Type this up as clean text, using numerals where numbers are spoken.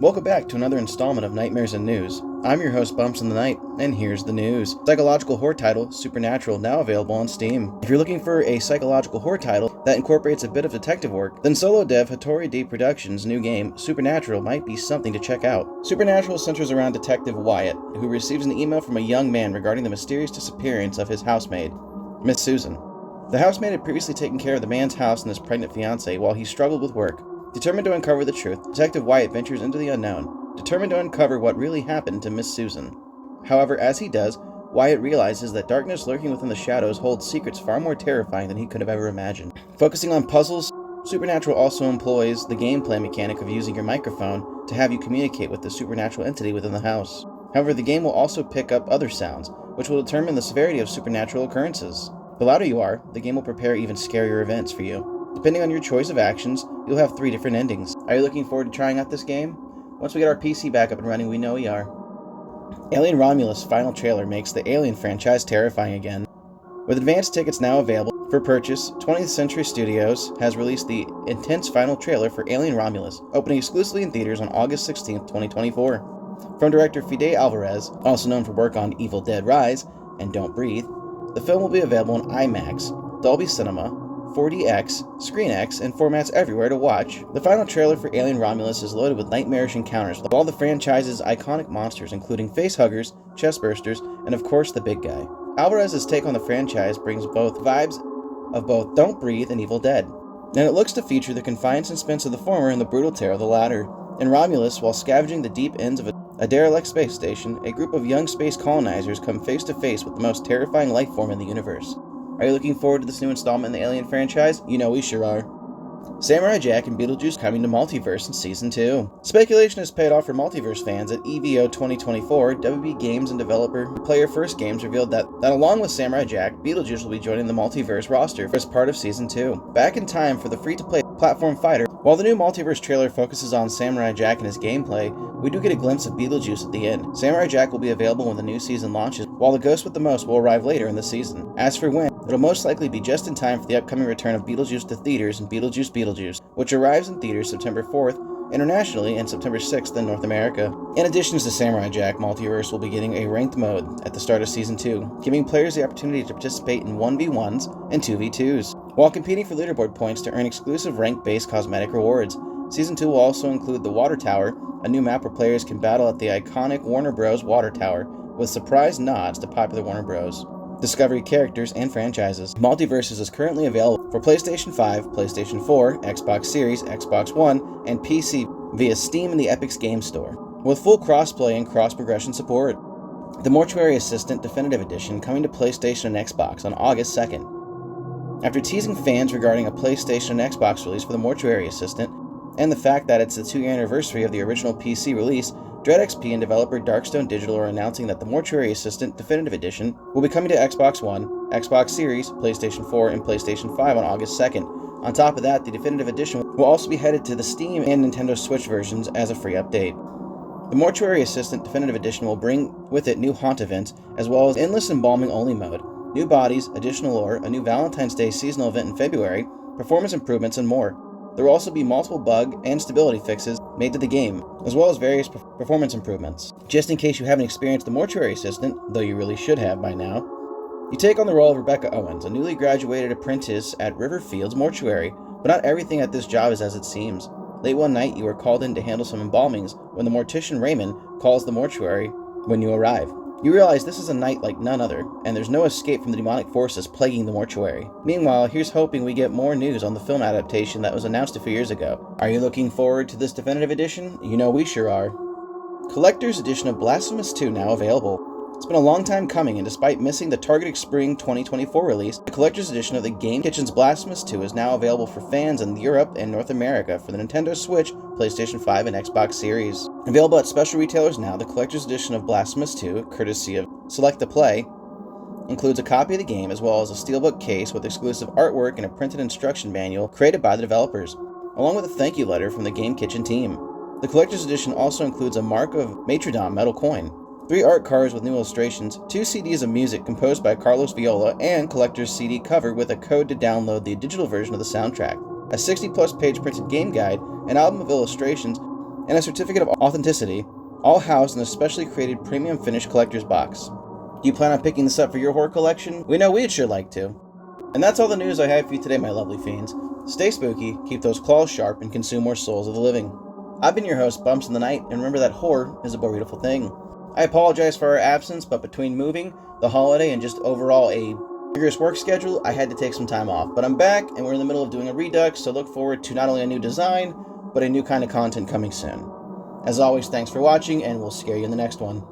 Welcome back to another installment of Nightmares and News. I'm your host, Bumps in the Night, and here's the news. Psychological horror title, Supernatural, now available on Steam. If you're looking for a psychological horror title that incorporates a bit of detective work, then solo dev Hattori D Productions' new game, Supernatural, might be something to check out. Supernatural centers around Detective Wyatt, who receives an email from a young man regarding the mysterious disappearance of his housemaid, Miss Susan. The housemaid had previously taken care of the man's house and his pregnant fiancée while he struggled with work. Determined to uncover the truth, Detective Wyatt ventures into the unknown, determined to uncover what really happened to Miss Susan. However, as he does, Wyatt realizes that darkness lurking within the shadows holds secrets far more terrifying than he could have ever imagined. Focusing on puzzles, Supernatural also employs the gameplay mechanic of using your microphone to have you communicate with the supernatural entity within the house. However, the game will also pick up other sounds, which will determine the severity of supernatural occurrences. The louder you are, the game will prepare even scarier events for you. Depending on your choice of actions, you'll have 3 different endings. Are you looking forward to trying out this game? Once we get our PC back up and running, we know we are. Alien Romulus' final trailer makes the Alien franchise terrifying again. With advanced tickets now available for purchase, 20th Century Studios has released the intense final trailer for Alien Romulus, opening exclusively in theaters on August 16, 2024. From director Fede Alvarez, also known for work on Evil Dead Rise and Don't Breathe, the film will be available in IMAX, Dolby Cinema, 4DX, ScreenX, and formats everywhere to watch. The final trailer for Alien Romulus is loaded with nightmarish encounters with all the franchise's iconic monsters, including facehuggers, chestbursters, and of course the big guy. Alvarez's take on the franchise brings both vibes of both Don't Breathe and Evil Dead, and it looks to feature the confined suspense of the former and the brutal terror of the latter. In Romulus, while scavenging the deep ends of a derelict space station, a group of young space colonizers come face to face with the most terrifying life form in the universe. Are you looking forward to this new installment in the Alien franchise? You know we sure are. Samurai Jack and Beetlejuice coming to Multiverse in Season 2. Speculation has paid off for Multiverse fans at EVO 2024. WB Games and developer Player First Games revealed that along with Samurai Jack, Beetlejuice will be joining the Multiverse roster as part of Season 2. Back in time for the free-to-play platform fighter, while the new Multiverse trailer focuses on Samurai Jack and his gameplay, we do get a glimpse of Beetlejuice at the end. Samurai Jack will be available when the new season launches, while the Ghost with the Most will arrive later in the season. As for when, it'll most likely be just in time for the upcoming return of Beetlejuice to theaters in Beetlejuice, which arrives in theaters September 4th internationally and September 6th in North America. In addition to Samurai Jack, Multiverse will be getting a ranked mode at the start of Season 2, giving players the opportunity to participate in 1v1s and 2v2s, while competing for leaderboard points to earn exclusive rank-based cosmetic rewards. Season 2 will also include the Water Tower, a new map where players can battle at the iconic Warner Bros. Water Tower, with surprise nods to popular Warner Bros. Discovery characters and franchises. Multiverses is currently available for PlayStation 5, PlayStation 4, Xbox Series, Xbox One, and PC via Steam and the Epic's Game Store, with full crossplay and cross-progression support. The Mortuary Assistant Definitive Edition coming to PlayStation and Xbox on August 2nd. After teasing fans regarding a PlayStation and Xbox release for the Mortuary Assistant, and the fact that it's the 2-year anniversary of the original PC release, DreadXP and developer Darkstone Digital are announcing that the Mortuary Assistant Definitive Edition will be coming to Xbox One, Xbox Series, PlayStation 4, and PlayStation 5 on August 2nd. On top of that, the Definitive Edition will also be headed to the Steam and Nintendo Switch versions as a free update. The Mortuary Assistant Definitive Edition will bring with it new haunt events, as well as endless embalming only mode, new bodies, additional lore, a new Valentine's Day seasonal event in February, performance improvements, and more. There will also be multiple bug and stability fixes made to the game, as well as various performance improvements. Just in case you haven't experienced the Mortuary Assistant, though you really should have by now, you take on the role of Rebecca Owens, a newly graduated apprentice at Riverfields Mortuary, but not everything at this job is as it seems. Late one night, you are called in to handle some embalmings when the mortician Raymond calls the mortuary when you arrive. You realize this is a night like none other, and there's no escape from the demonic forces plaguing the mortuary. Meanwhile, here's hoping we get more news on the film adaptation that was announced a few years ago. Are you looking forward to this definitive edition? You know we sure are. Collector's Edition of Blasphemous 2 now available. It's been a long time coming, and despite missing the targeted spring 2024 release, the Collector's Edition of the Game Kitchen's Blasphemous 2 is now available for fans in Europe and North America for the Nintendo Switch, PlayStation 5, and Xbox Series. Available at special retailers now, the Collector's Edition of Blasphemous 2, courtesy of Select to Play, includes a copy of the game as well as a steelbook case with exclusive artwork and a printed instruction manual created by the developers, along with a thank you letter from the Game Kitchen team. The Collector's Edition also includes a Mark of Matrodon metal coin, 3 art cards with new illustrations, 2 CDs of music composed by Carlos Viola, and collector's CD cover with a code to download the digital version of the soundtrack, a 60-plus page printed game guide, an album of illustrations, and a certificate of authenticity, all housed in a specially created premium finished collector's box. Do you plan on picking this up for your horror collection? We know we'd sure like to. And that's all the news I have for you today, my lovely fiends. Stay spooky, keep those claws sharp, and consume more souls of the living. I've been your host, Bumps in the Night, and remember that horror is a beautiful thing. I apologize for our absence, but between moving, the holiday, and just overall a rigorous work schedule, I had to take some time off. But I'm back, and we're in the middle of doing a redux, so look forward to not only a new design, but a new kind of content coming soon. As always, thanks for watching, and we'll scare you in the next one.